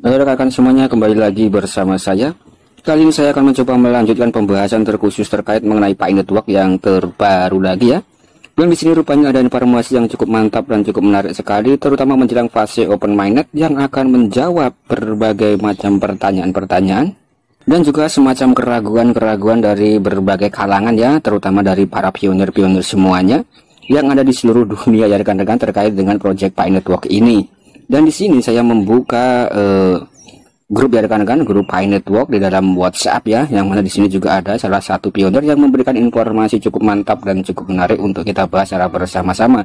Halo rekan-rekan semuanya, kembali lagi bersama saya. Kali ini saya akan mencoba melanjutkan pembahasan terkhusus terkait mengenai Pi Network yang terbaru lagi ya. Dan di sini rupanya ada informasi yang cukup mantap dan cukup menarik sekali, terutama menjelang fase open mainnet yang akan menjawab berbagai macam pertanyaan-pertanyaan dan juga semacam keraguan-keraguan dari berbagai kalangan ya, terutama dari para pionir-pionir semuanya yang ada di seluruh dunia ya rekan-rekan terkait dengan project Pi Network ini. Dan di sini saya membuka grup ya rekan-rekan, grup Pi Network di dalam WhatsApp ya, yang mana di sini juga ada salah satu pionir yang memberikan informasi cukup mantap dan cukup menarik untuk kita bahas secara bersama-sama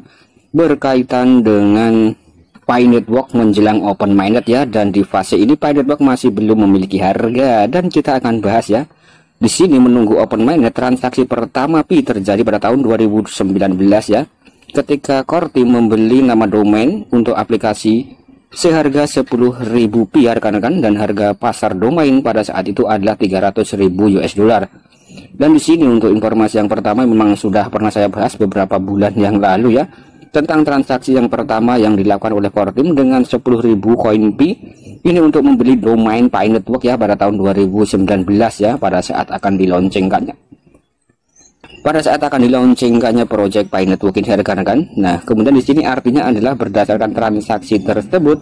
berkaitan dengan Pi Network menjelang open mainnet ya. Dan di fase ini Pi Network masih belum memiliki harga dan kita akan bahas ya. Di sini menunggu open mainnet, transaksi pertama Pi terjadi pada tahun 2019 ya, ketika Core Team membeli nama domain untuk aplikasi seharga 10.000 Pi ya rekan-rekan, dan harga pasar domain pada saat itu adalah 300.000 US dollar. Dan di sini untuk informasi yang pertama memang sudah pernah saya bahas beberapa bulan yang lalu ya, tentang transaksi yang pertama yang dilakukan oleh Core Team dengan 10.000 koin Pi ini untuk membeli domain Pi Network ya pada tahun 2019 ya, pada saat akan dilaunchingkannya. Project Pi Network ini rekan-rekan. Nah, kemudian di sini artinya adalah berdasarkan transaksi tersebut.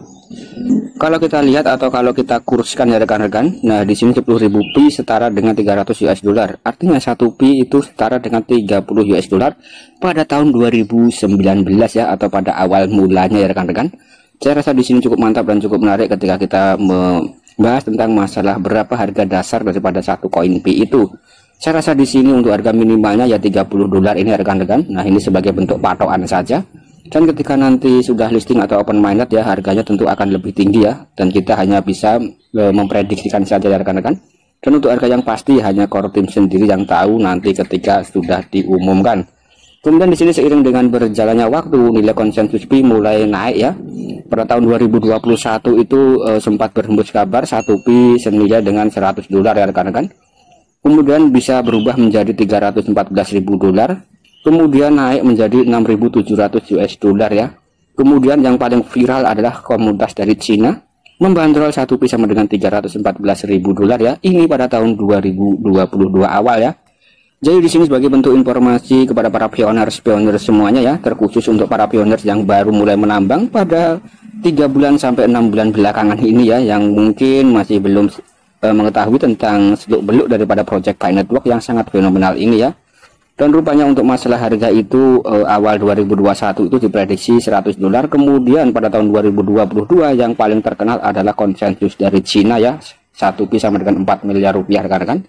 Kalau kita lihat atau kalau kita kurskan ya rekan-rekan. Nah, di sini 10.000 Pi setara dengan 300 US dollar. Artinya 1 Pi itu setara dengan 30 US dollar pada tahun 2019 ya, atau pada awal mulanya ya rekan-rekan. Saya rasa di sini cukup mantap dan cukup menarik ketika kita membahas tentang masalah berapa harga dasar daripada satu koin Pi itu. Saya rasa di sini untuk harga minimalnya ya 30 dolar ini rekan-rekan. Nah, ini sebagai bentuk patokan saja. Dan ketika nanti sudah listing atau open mainnet ya, harganya tentu akan lebih tinggi ya. Dan kita hanya bisa memprediksikan saja ya rekan-rekan. Dan untuk harga yang pasti hanya Core Team sendiri yang tahu nanti ketika sudah diumumkan. Kemudian di sini seiring dengan berjalannya waktu, nilai konsensus Pi mulai naik ya. Pada tahun 2021 itu sempat berhembus kabar 1 Pi senilai dengan 100 dolar ya rekan-rekan. Kemudian bisa berubah menjadi 314.000 dolar, kemudian naik menjadi 6.700 US dollar ya. Kemudian yang paling viral adalah komunitas dari Cina membandrol 1 Pi sama dengan 314.000 dolar ya. Ini pada tahun 2022 awal ya. Jadi di sini sebagai bentuk informasi kepada para pionir semuanya ya, terkhusus untuk para pionir yang baru mulai menambang pada 3 bulan sampai 6 bulan belakangan ini ya, yang mungkin masih belum mengetahui tentang seluk-beluk daripada project Pi Network yang sangat fenomenal ini ya. Dan rupanya untuk masalah harga itu awal 2021 itu diprediksi 100 dolar. Kemudian pada tahun 2022 yang paling terkenal adalah konsensus dari Cina ya, 1 Pi sama dengan 4 miliar rupiah rekan-rekan.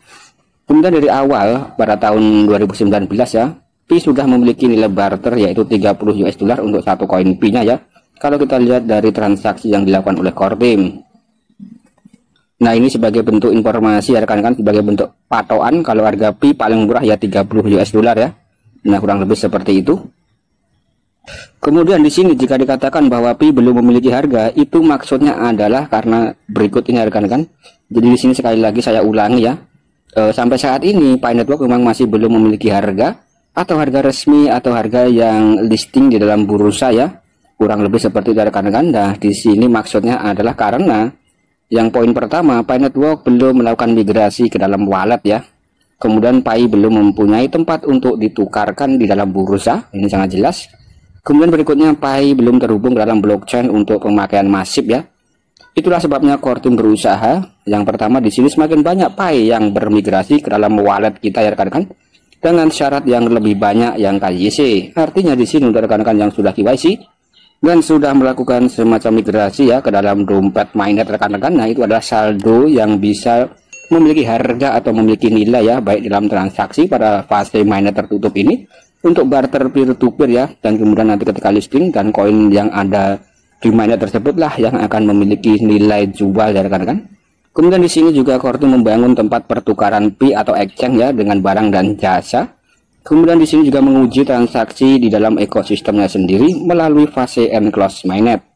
Kemudian dari awal pada tahun 2019 ya, Pi sudah memiliki nilai barter yaitu 30 US dollar untuk satu koin Pi nya ya. Kalau kita lihat dari transaksi yang dilakukan oleh Core Team. Nah, ini sebagai bentuk informasi ya rekan-rekan, sebagai bentuk patokan kalau harga Pi paling murah ya 30 US dollar ya. Nah, kurang lebih seperti itu. Kemudian di sini jika dikatakan bahwa Pi belum memiliki harga, itu maksudnya adalah karena berikut ini rekan-rekan. Jadi di sini sekali lagi saya ulangi ya. Sampai saat ini Pi Network memang masih belum memiliki harga atau harga resmi atau harga yang listing di dalam bursa ya. Kurang lebih seperti itu rekan-rekan. Nah, di sini maksudnya adalah karena yang poin pertama, Pi Network belum melakukan migrasi ke dalam wallet ya. Kemudian Pi belum mempunyai tempat untuk ditukarkan di dalam bursa, ini sangat jelas. Kemudian berikutnya Pi belum terhubung dalam blockchain untuk pemakaian masif ya. Itulah sebabnya Core Team berusaha. Yang pertama di sini semakin banyak Pi yang bermigrasi ke dalam wallet kita ya rekan-rekan, dengan syarat yang lebih banyak yang KYC. Artinya di sini untuk rekan-rekan yang sudah KYC dan sudah melakukan semacam migrasi ya ke dalam dompet mainnet rekan-rekan. Nah, itu adalah saldo yang bisa memiliki harga atau memiliki nilai ya, baik dalam transaksi pada fase mainnet tertutup ini untuk barter peer to peer ya, dan kemudian nanti ketika listing dan koin yang ada di mainnet tersebut lah yang akan memiliki nilai jual ya rekan-rekan. Kemudian di sini juga Core Team membangun tempat pertukaran Pi atau exchange ya dengan barang dan jasa. Kemudian di sini juga menguji transaksi di dalam ekosistemnya sendiri melalui fase enclosed mainnet.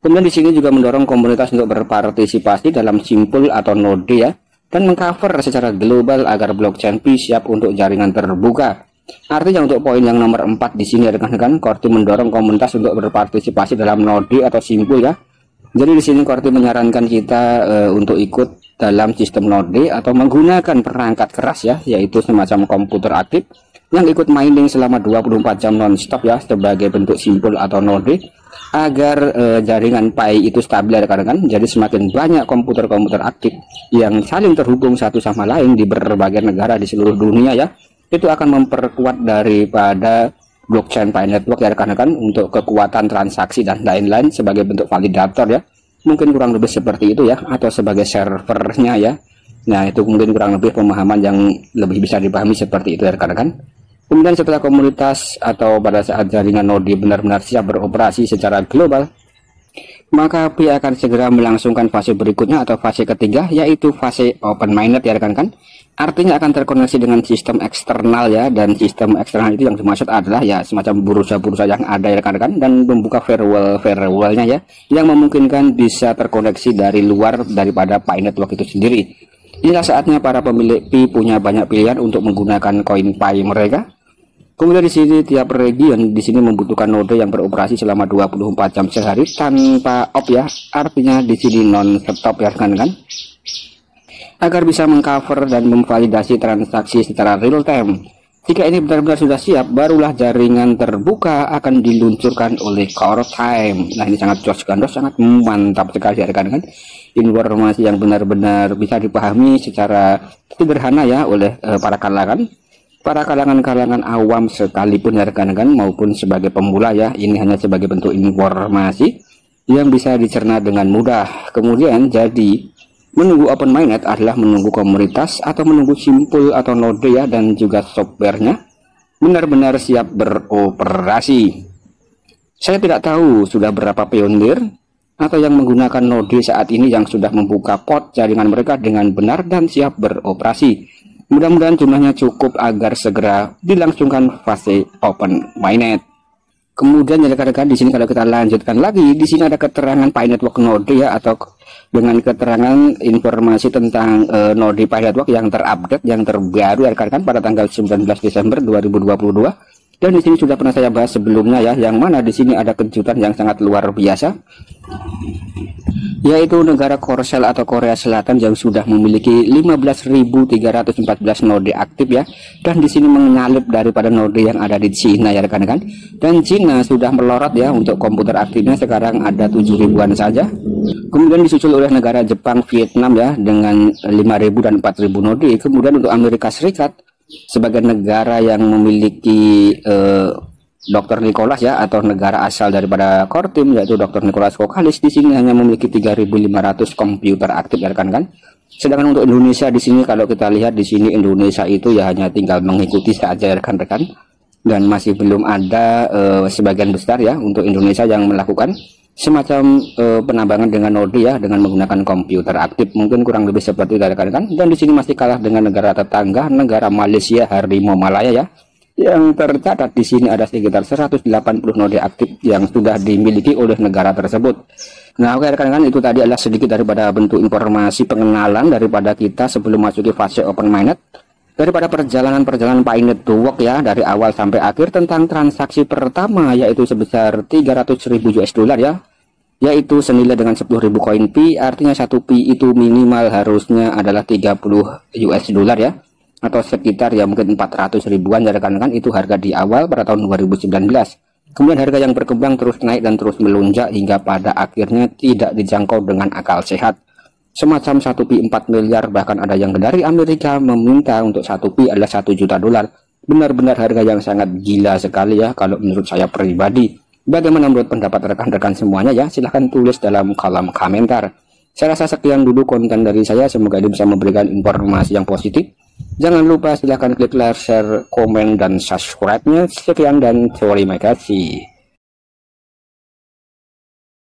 Kemudian di sini juga mendorong komunitas untuk berpartisipasi dalam simpul atau node ya, dan mengcover secara global agar blockchain Pi siap untuk jaringan terbuka. Artinya untuk poin yang nomor 4 di sini rekan-rekan, Core Team mendorong komunitas untuk berpartisipasi dalam node atau simpul ya, Jadi di sini Korti menyarankan kita untuk ikut dalam sistem Node atau menggunakan perangkat keras ya, yaitu semacam komputer aktif yang ikut mining selama 24 jam non-stop ya, sebagai bentuk simpul atau node agar jaringan Pi itu stabil ya rekan-rekan. Jadi semakin banyak komputer-komputer aktif yang saling terhubung satu sama lain di berbagai negara di seluruh dunia ya, itu akan memperkuat daripada blockchain Pi Network ya rekan-rekan, untuk kekuatan transaksi dan lain-lain sebagai bentuk validator ya. Mungkin kurang lebih seperti itu ya, atau sebagai servernya ya. Nah, itu mungkin kurang lebih pemahaman yang lebih bisa dipahami seperti itu ya rekan-rekan. Kemudian setelah komunitas atau pada saat jaringan Node benar-benar siap beroperasi secara global, maka Pi akan segera melangsungkan fase berikutnya atau fase ketiga, yaitu fase open mainnet ya rekan-rekan. Artinya akan terkoneksi dengan sistem eksternal ya, dan sistem eksternal itu yang dimaksud adalah ya semacam bursa-bursa yang ada ya rekan-rekan, dan membuka firewall-nya ya, yang memungkinkan bisa terkoneksi dari luar daripada Pi Network itu sendiri. Inilah saatnya para pemilik Pi punya banyak pilihan untuk menggunakan koin Pi mereka. Kemudian di sini tiap region di sini membutuhkan node yang beroperasi selama 24 jam sehari tanpa off ya. Artinya di sini non-stop ya rekan-rekan, agar bisa mengcover dan memvalidasi transaksi secara real time. Jika ini benar-benar sudah siap, barulah jaringan terbuka akan diluncurkan oleh Core Time. Nah, ini sangat jos gandos, sangat mantap sekali ya rekan-rekan. Informasi yang benar-benar bisa dipahami secara sederhana ya oleh para kalangan awam sekalipun ya rekan-rekan, maupun sebagai pemula ya. Ini hanya sebagai bentuk informasi yang bisa dicerna dengan mudah. Kemudian jadi menunggu open mainnet adalah menunggu komunitas atau menunggu simpul atau node ya, dan juga softwarenya benar-benar siap beroperasi. Saya tidak tahu sudah berapa pionir atau yang menggunakan node saat ini yang sudah membuka port jaringan mereka dengan benar dan siap beroperasi. Mudah-mudahan jumlahnya cukup agar segera dilangsungkan fase open mainnet. Kemudian ya rekan-rekan, di sini kalau kita lanjutkan lagi, di sini ada keterangan Pi Network node ya, atau dengan keterangan informasi tentang node Pi Network yang terupdate, yang terbaru ya rekan-rekan, pada tanggal 19 Desember 2022. Dan di sini sudah pernah saya bahas sebelumnya ya, yang mana di sini ada kejutan yang sangat luar biasa, yaitu negara Korsel atau Korea Selatan yang sudah memiliki 15.314 node aktif ya, dan di sini menyalip daripada node yang ada di Cina ya rekan-rekan. Dan Cina sudah melorot ya, untuk komputer aktifnya sekarang ada 7.000-an saja. Kemudian disusul oleh negara Jepang, Vietnam ya, dengan 5.000 dan 4.000 node. Kemudian untuk Amerika Serikat sebagai negara yang memiliki Dr. Nicholas ya, atau negara asal daripada core team, yaitu Dr. Nicholas Kokalis, di sini hanya memiliki 3.500 komputer aktif ya rekan-rekan. Sedangkan untuk Indonesia di sini, kalau kita lihat di sini, Indonesia itu ya hanya tinggal mengikuti saja rekan-rekan, dan masih belum ada sebagian besar ya untuk Indonesia yang melakukan semacam penambangan dengan node ya, dengan menggunakan komputer aktif. Mungkin kurang lebih seperti itu rekan-rekan. Dan di sini masih kalah dengan negara tetangga, negara Malaysia, Harimau Malaya ya, yang tercatat di sini ada sekitar 180 node aktif yang sudah dimiliki oleh negara tersebut. Nah, oke rekan-rekan, itu tadi adalah sedikit daripada bentuk informasi pengenalan daripada kita sebelum masuki fase open mainnet, daripada perjalanan Pi Network ya, dari awal sampai akhir, tentang transaksi pertama yaitu sebesar 300.000 US dollar ya, yaitu senilai dengan 10.000 koin Pi. Artinya satu Pi itu minimal harusnya adalah 30 US dollar ya, atau sekitar ya mungkin 400 ribuan ya rekan-rekan. Itu harga di awal pada tahun 2019. Kemudian harga yang berkembang terus naik dan terus melonjak hingga pada akhirnya tidak dijangkau dengan akal sehat. Semacam satu Pi 4 miliar, bahkan ada yang dari Amerika meminta untuk satu Pi adalah 1 juta dolar. Benar-benar harga yang sangat gila sekali ya kalau menurut saya pribadi. Bagaimana menurut pendapat rekan-rekan semuanya ya? Silahkan tulis dalam kolom komentar. Saya rasa sekian dulu konten dari saya, semoga ini bisa memberikan informasi yang positif. Jangan lupa silahkan klik like, share, komen, dan subscribe-nya. Sekian dan terima kasih.